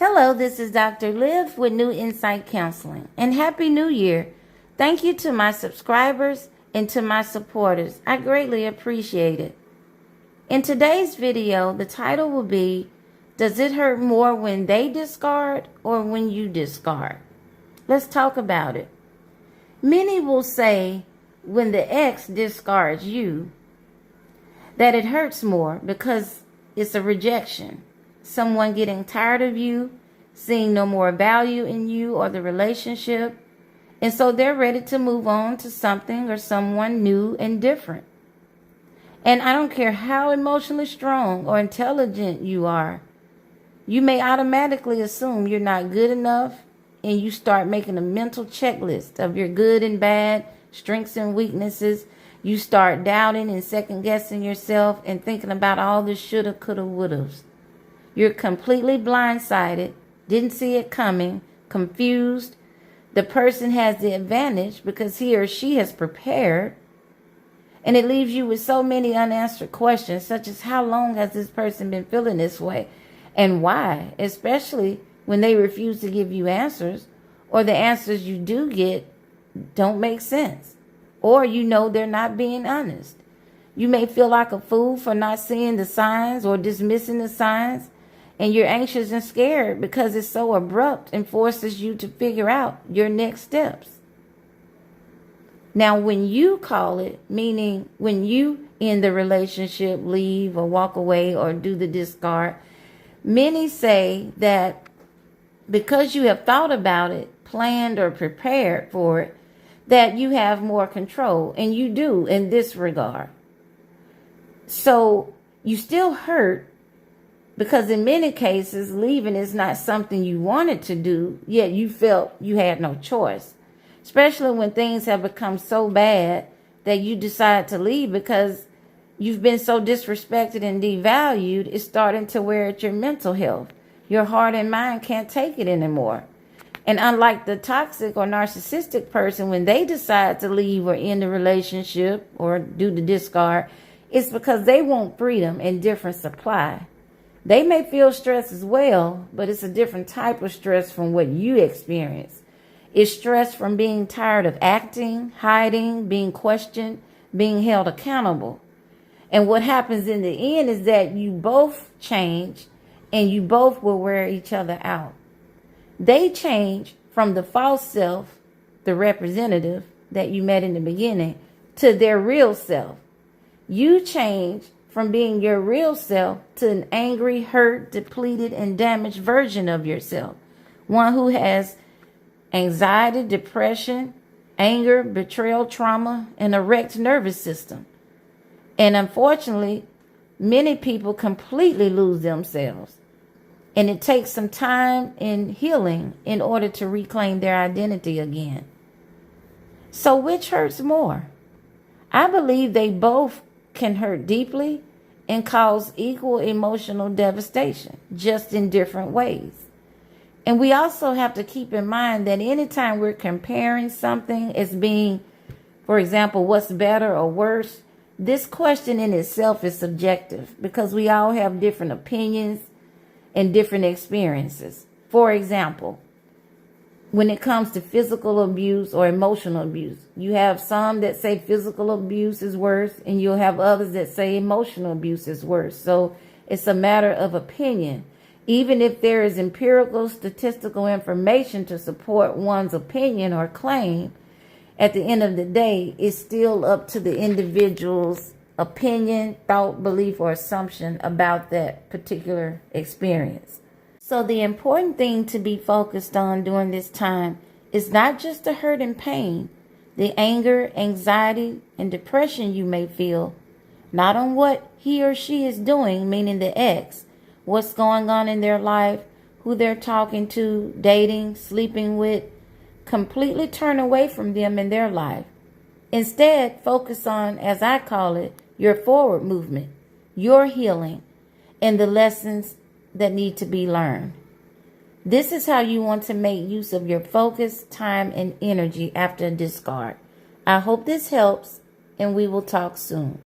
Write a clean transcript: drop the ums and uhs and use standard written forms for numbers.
Hello, this is Dr. Liv with New Insight Counseling, and Happy New Year. Thank you to my subscribers and to my supporters. I greatly appreciate it. In today's video, the title will be, Does it hurt more when they discard or when you discard? Let's talk about it. Many will say when the ex discards you, that it hurts more because it's a rejection. Someone getting tired of you, seeing no more value in you or the relationship, and so they're ready to move on to something or someone new and different. And I don't care how emotionally strong or intelligent you are, you may automatically assume you're not good enough, and you start making a mental checklist of your good and bad, strengths and weaknesses. You start doubting and second guessing yourself and thinking about all the shoulda, coulda, wouldas. You're completely blindsided, didn't see it coming, confused. The person has the advantage because he or she has prepared. And it leaves you with so many unanswered questions, such as how long has this person been feeling this way and why, especially when they refuse to give you answers, or the answers you do get don't make sense, or you know they're not being honest. You may feel like a fool for not seeing the signs or dismissing the signs. And you're anxious and scared because it's so abrupt and forces you to figure out your next steps. Now, when you call it, meaning when you end the relationship, leave or walk away or do the discard, many say that because you have thought about it, planned or prepared for it, that you have more control. And you do in this regard. So you still hurt, because in many cases, leaving is not something you wanted to do, yet you felt you had no choice. Especially when things have become so bad that you decide to leave because you've been so disrespected and devalued, it's starting to wear at your mental health. Your heart and mind can't take it anymore. And unlike the toxic or narcissistic person, when they decide to leave or end the relationship or do the discard, it's because they want freedom and different supply. They may feel stress as well, but it's a different type of stress from what you experience. It's stress from being tired of acting, hiding, being questioned, being held accountable. And what happens in the end is that you both change and you both will wear each other out. They change from the false self, the representative that you met in the beginning, to their real self. You change from being your real self to an angry, hurt, depleted, and damaged version of yourself. One who has anxiety, depression, anger, betrayal, trauma, and a wrecked nervous system. And unfortunately, many people completely lose themselves. And it takes some time and healing in order to reclaim their identity again. So which hurts more? I believe they both can hurt deeply and cause equal emotional devastation, just in different ways. And we also have to keep in mind that anytime we're comparing something as being, for example, what's better or worse, this question in itself is subjective because we all have different opinions and different experiences. For example, when it comes to physical abuse or emotional abuse, you have some that say physical abuse is worse, and you'll have others that say emotional abuse is worse. So it's a matter of opinion. Even if there is empirical statistical information to support one's opinion or claim, at the end of the day, it's still up to the individual's opinion, thought, belief, or assumption about that particular experience. So the important thing to be focused on during this time is not just the hurt and pain, the anger, anxiety, and depression you may feel, not on what he or she is doing, meaning the ex, what's going on in their life, who they're talking to, dating, sleeping with. Completely turn away from them in their life. Instead, focus on, as I call it, your forward movement, your healing, and the lessons that need to be learned. This is how you want to make use of your focus, time, and energy after a discard. I hope this helps, and we will talk soon.